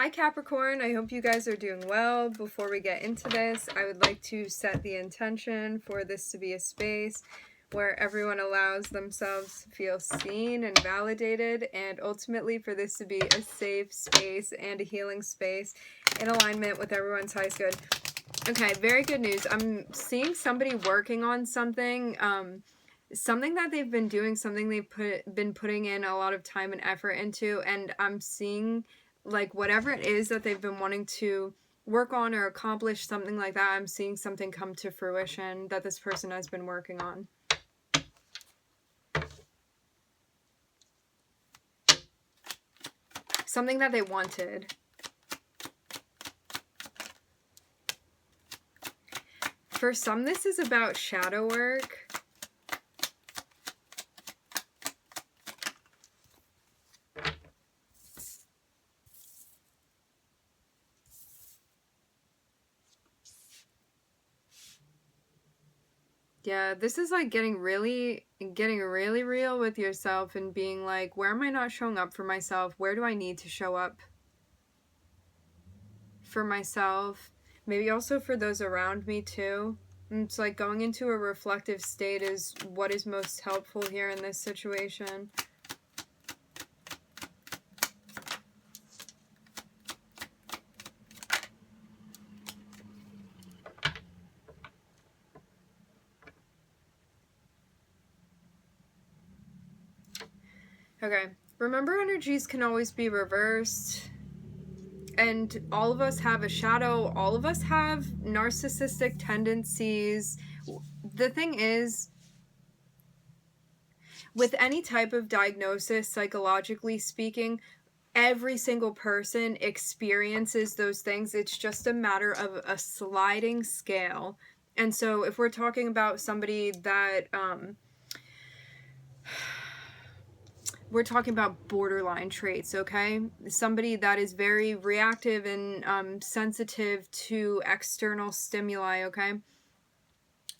Hi Capricorn, I hope you guys are doing well. Before we get into this, I would like to set the intention for this to be a space where everyone allows themselves to feel seen and validated, and ultimately for this to be a safe space and a healing space in alignment with everyone's highest good. Okay, very good news. I'm seeing somebody working on something, something that they've been doing, something they've been putting in a lot of time and effort into, and I'm seeing like whatever it is that they've been wanting to work on or accomplish, something like that. I'm seeing something come to fruition that this person has been working on. Something that they wanted. For some, this is about shadow work. Yeah, this is like getting really real with yourself and being like, where am I not showing up for myself? Where do I need to show up for myself? Maybe also for those around me too. And it's like going into a reflective state is what is most helpful here in this situation. Okay, remember energies can always be reversed. And all of us have a shadow. All of us have narcissistic tendencies. The thing is, with any type of diagnosis, psychologically speaking, every single person experiences those things. It's just a matter of a sliding scale. And so if we're talking about somebody that, we're talking about borderline traits, okay? Somebody that is very reactive and sensitive to external stimuli, okay?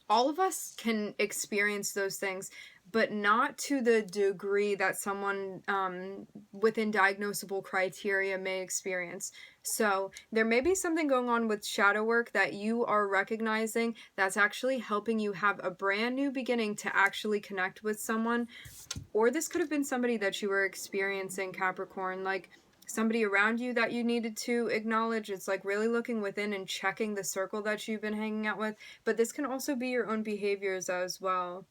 All of us can experience those things, but not to the degree that someone within diagnosable criteria may experience. So there may be something going on with shadow work that you are recognizing that's actually helping you have a brand new beginning to actually connect with someone. Or this could have been somebody that you were experiencing, Capricorn, like somebody around you that you needed to acknowledge. It's like really looking within and checking the circle that you've been hanging out with. But this can also be your own behaviors as well,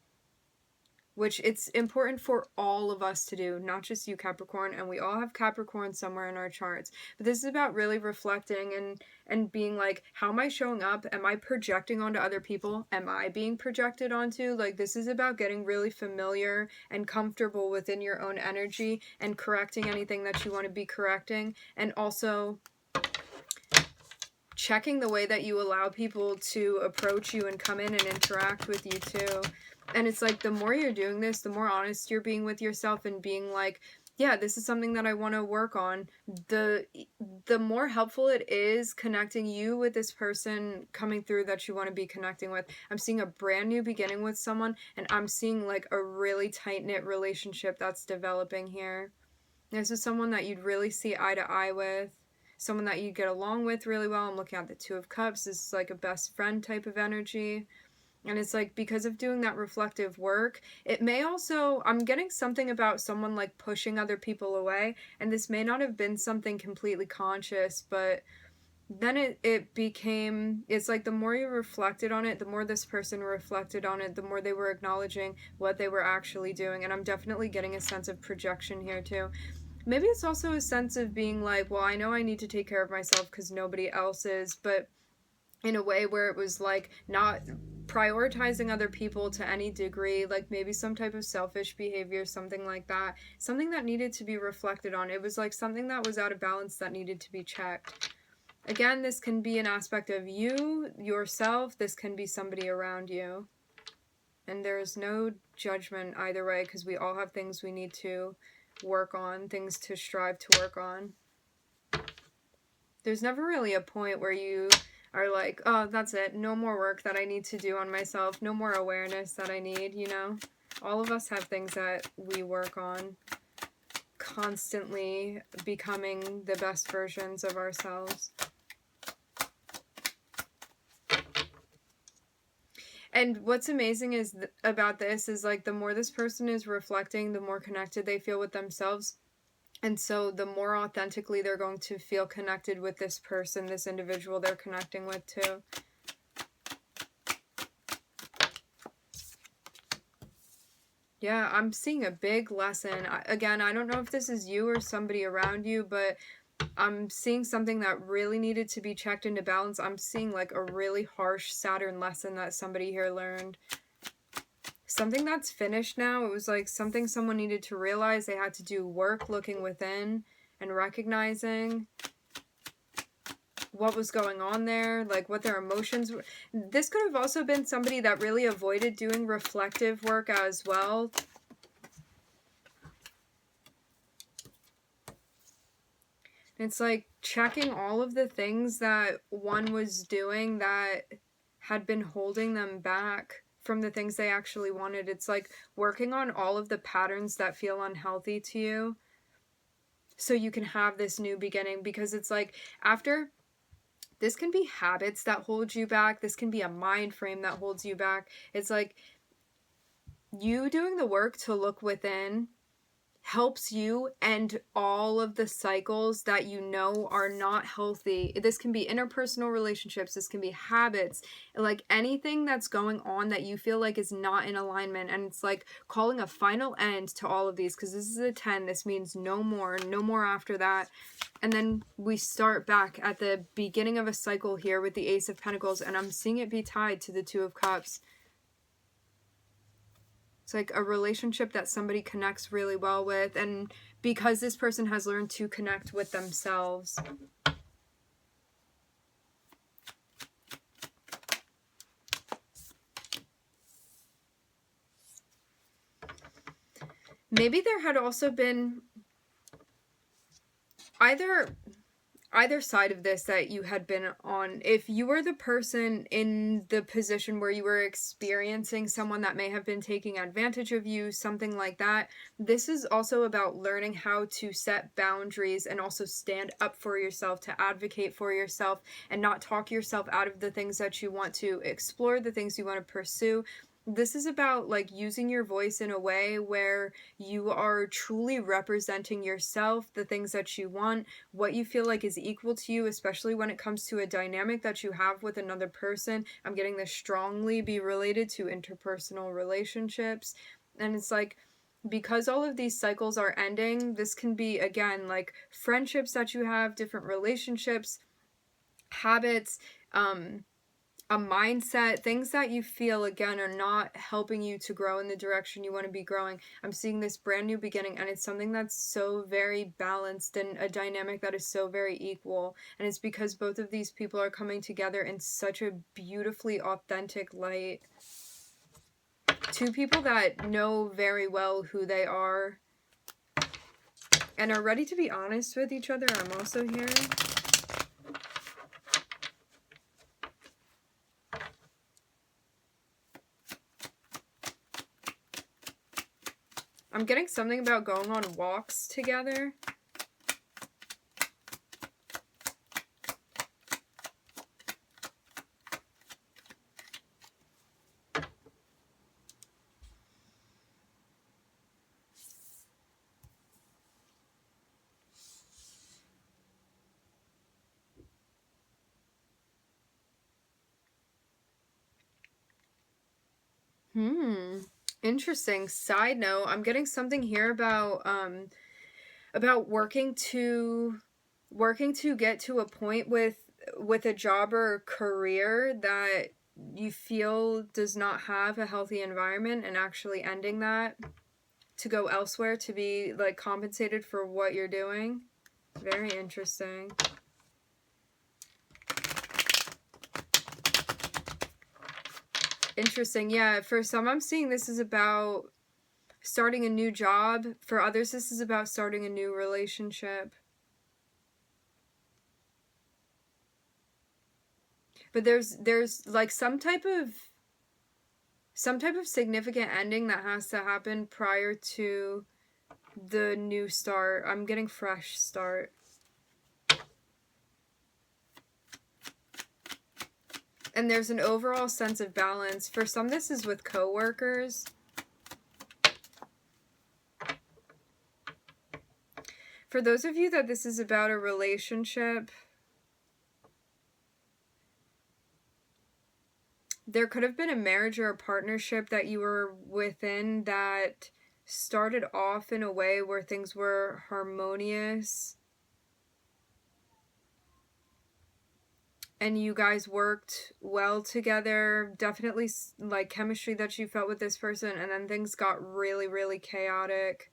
which it's important for all of us to do, not just you, Capricorn. And we all have Capricorn somewhere in our charts. But this is about really reflecting and being like, how am I showing up? Am I projecting onto other people? Am I being projected onto? Like, this is about getting really familiar and comfortable within your own energy and correcting anything that you want to be correcting. And also checking the way that you allow people to approach you and come in and interact with you too. And it's like, the more you're doing this, the more honest you're being with yourself and being like, yeah, this is something that I want to work on. The more helpful it is connecting you with this person coming through that you want to be connecting with. I'm seeing a brand new beginning with someone, and I'm seeing like a really tight-knit relationship that's developing here. This is someone that you'd really see eye to eye with. Someone that you get along with really well. I'm looking at the Two of Cups. This is like a best friend type of energy. And it's like, because of doing that reflective work, it may also, I'm getting something about someone like pushing other people away. And this may not have been something completely conscious, but then it became, it's like the more you reflected on it, the more this person reflected on it, the more they were acknowledging what they were actually doing. And I'm definitely getting a sense of projection here too. Maybe it's also a sense of being like, well, I know I need to take care of myself because nobody else is, but in a way where it was like not prioritizing other people to any degree, like maybe some type of selfish behavior, something like that, something that needed to be reflected on. It was like something that was out of balance that needed to be checked. Again, this can be an aspect of you, yourself, this can be somebody around you. And there's no judgment either way, because we all have things we need to work on, things to strive to work on. There's never really a point where you are like, oh, that's it, no more work that I need to do on myself, no more awareness that I need, you know? All of us have things that we work on constantly becoming the best versions of ourselves. And what's amazing is about this is like the more this person is reflecting, the more connected they feel with themselves. And so the more authentically they're going to feel connected with this person, this individual they're connecting with too. Yeah, I'm seeing a big lesson. Again, I don't know if this is you or somebody around you, but I'm seeing something that really needed to be checked into balance. I'm seeing like a really harsh Saturn lesson that somebody here learned. Something that's finished now. It was like something someone needed to realize. They had to do work looking within and recognizing what was going on there, like what their emotions were. This could have also been somebody that really avoided doing reflective work as well. It's like checking all of the things that one was doing that had been holding them back from the things they actually wanted. It's like working on all of the patterns that feel unhealthy to you so you can have this new beginning, because it's like after this can be habits that hold you back. This can be a mind frame that holds you back. It's like you doing the work to look within helps you end all of the cycles that you know are not healthy. This can be interpersonal relationships. This can be habits. Like anything that's going on that you feel like is not in alignment. And it's like calling a final end to all of these, because this is a 10. This means no more after that. And then we start back at the beginning of a cycle here with the Ace of Pentacles, and I'm seeing it be tied to the Two of Cups. It's like a relationship that somebody connects really well with, and because this person has learned to connect with themselves. Maybe there had also been either side of this that you had been on. If you were the person in the position where you were experiencing someone that may have been taking advantage of you, something like that, this is also about learning how to set boundaries and also stand up for yourself, to advocate for yourself, and not talk yourself out of the things that you want to explore, the things you want to pursue. This is about like using your voice in a way where you are truly representing yourself, the things that you want, what you feel like is equal to you, especially when it comes to a dynamic that you have with another person. I'm getting this strongly be related to interpersonal relationships. And it's like, because all of these cycles are ending, this can be, again, like friendships that you have, different relationships, habits, a mindset, things that you feel, again, are not helping you to grow in the direction you want to be growing. I'm seeing this brand new beginning, and it's something that's so very balanced and a dynamic that is so very equal. And it's because both of these people are coming together in such a beautifully authentic light. Two people that know very well who they are and are ready to be honest with each other. I'm also hearing. I'm getting something about going on walks together. Interesting. Side note, I'm getting something here about working to get to a point with a job or career that you feel does not have a healthy environment, and actually ending that to go elsewhere to be like compensated for what you're doing. Very interesting. Interesting. Yeah, for some I'm seeing this is about starting a new job. For others, this is about starting a new relationship. But there's like some type of significant ending that has to happen prior to the new start. I'm getting fresh start. And there's an overall sense of balance. For some, this is with coworkers. For those of you that this is about a relationship, there could have been a marriage or a partnership that you were within that started off in a way where things were harmonious and you guys worked well together. Definitely like chemistry that you felt with this person, and then things got really, really chaotic.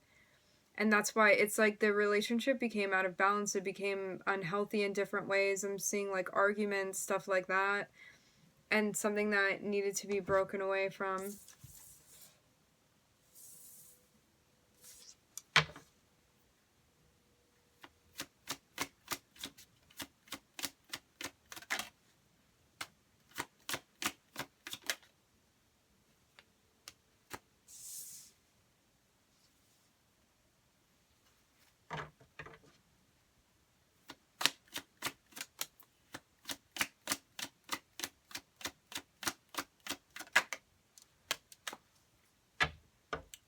And that's why it's like the relationship became out of balance. It became unhealthy in different ways. I'm seeing like arguments, stuff like that. And something that needed to be broken away from.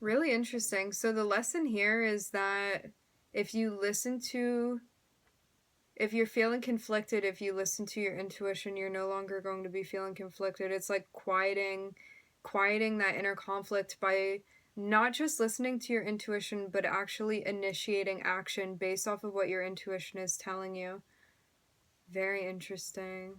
Really interesting. So the lesson here is that if you listen to, if you're feeling conflicted, if you listen to your intuition, you're no longer going to be feeling conflicted. It's like quieting that inner conflict by not just listening to your intuition, but actually initiating action based off of what your intuition is telling you. Very interesting.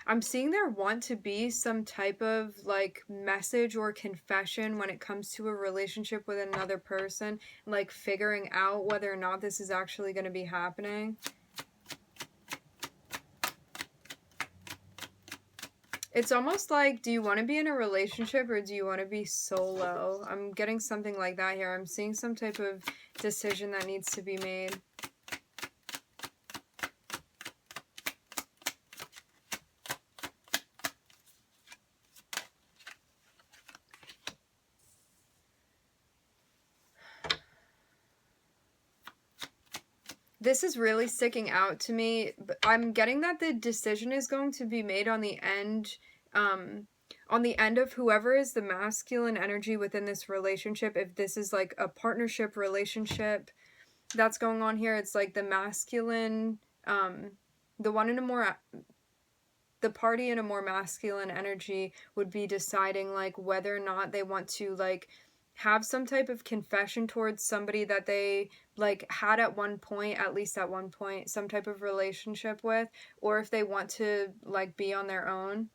I'm seeing there want to be some type of like message or confession when it comes to a relationship with another person, like figuring out whether or not this is actually going to be happening. It's almost like, do you want to be in a relationship or do you want to be solo? I'm getting something like that here. I'm seeing some type of decision that needs to be made. This is really sticking out to me. I'm getting that the decision is going to be made on the end of whoever is the masculine energy within this relationship. If this is like a partnership relationship that's going on here, it's like the masculine, the one in a more, the party in a more masculine energy would be deciding like whether or not they want to like have some type of confession towards somebody that they like had at one point, at least at one point, some type of relationship with, or if they want to like be on their own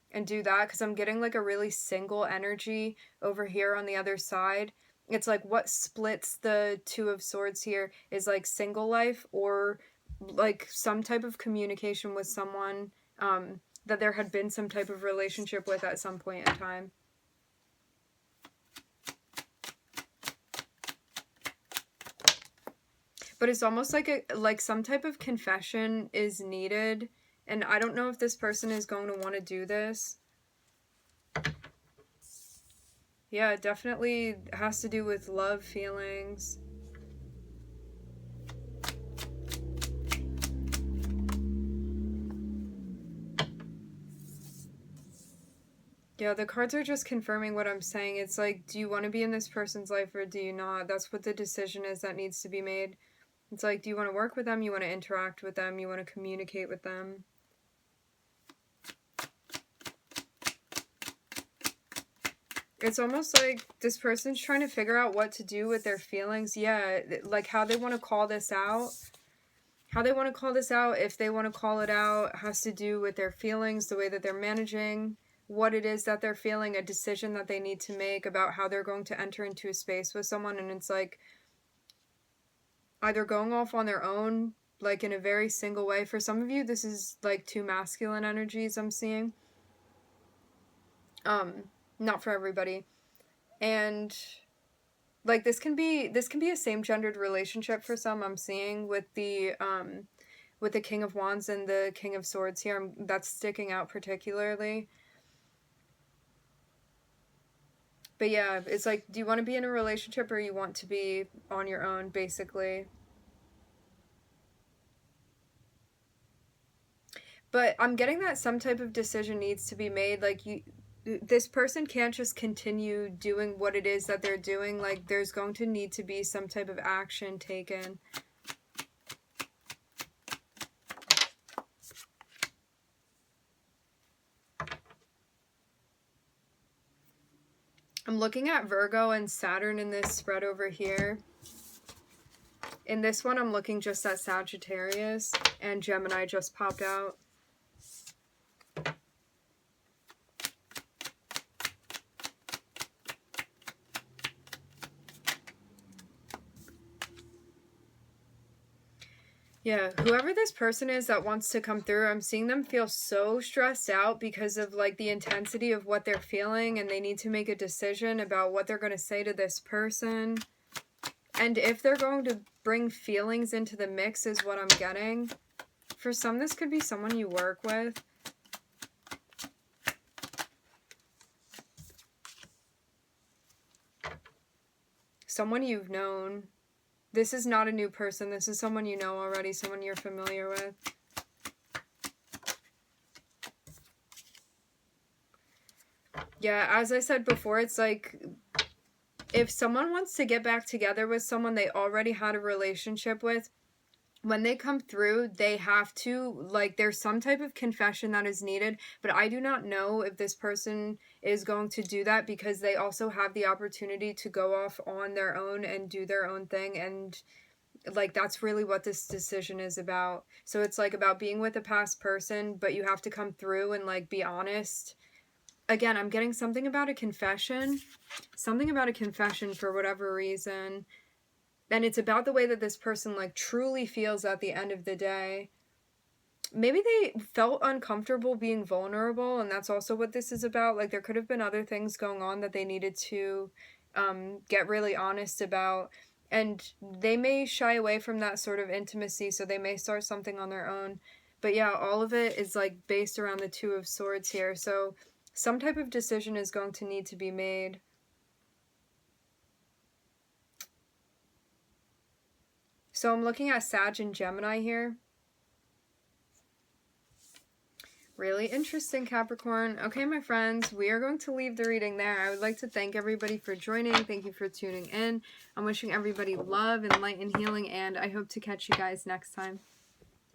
and do that, because I'm getting like a really single energy over here on the other side. It's like what splits the Two of Swords here is like single life or like some type of communication with someone that there had been some type of relationship with at some point in time. But it's almost like some type of confession is needed, and I don't know if this person is going to want to do this. Yeah, it definitely has to do with love feelings. Yeah, the cards are just confirming what I'm saying. It's like, do you want to be in this person's life or do you not? That's what the decision is that needs to be made. It's like, do you want to work with them? You want to interact with them? You want to communicate with them? It's almost like this person's trying to figure out what to do with their feelings. Yeah, like how they want to call this out. How they want to call this out, if they want to call it out, has to do with their feelings, the way that they're managing what it is that they're feeling, a decision that they need to make about how they're going to enter into a space with someone. And it's like either going off on their own, like in a very single way. For some of you, this is like two masculine energies I'm seeing. Not for everybody. And like this can be a same-gendered relationship for some. I'm seeing with the King of Wands and the King of Swords here. That's sticking out particularly. But yeah, it's like, do you want to be in a relationship or you want to be on your own, basically? But I'm getting that some type of decision needs to be made. Like, this person can't just continue doing what it is that they're doing. Like, there's going to need to be some type of action taken. I'm looking at Virgo and Saturn in this spread over here. In this one, I'm looking just at Sagittarius, and Gemini just popped out. Yeah, whoever this person is that wants to come through, I'm seeing them feel so stressed out because of like the intensity of what they're feeling, and they need to make a decision about what they're going to say to this person. And if they're going to bring feelings into the mix is what I'm getting. For some, this could be someone you work with. Someone you've known. This is not a new person. This is someone you know already, someone you're familiar with. Yeah, as I said before, it's like if someone wants to get back together with someone they already had a relationship with, when they come through, they have to, like, there's some type of confession that is needed, but I do not know if this person is going to do that because they also have the opportunity to go off on their own and do their own thing, and, like, that's really what this decision is about. So it's, like, about being with a past person, but you have to come through and, like, be honest. Again, I'm getting something about a confession. Something about a confession for whatever reason. And it's about the way that this person, like, truly feels at the end of the day. Maybe they felt uncomfortable being vulnerable, and that's also what this is about. Like, there could have been other things going on that they needed to get really honest about. And they may shy away from that sort of intimacy, so they may start something on their own. But yeah, all of it is, like, based around the Two of Swords here. So some type of decision is going to need to be made. So I'm looking at Sag and Gemini here. Really interesting, Capricorn. Okay, my friends, we are going to leave the reading there. I would like to thank everybody for joining. Thank you for tuning in. I'm wishing everybody love and light and healing, and I hope to catch you guys next time.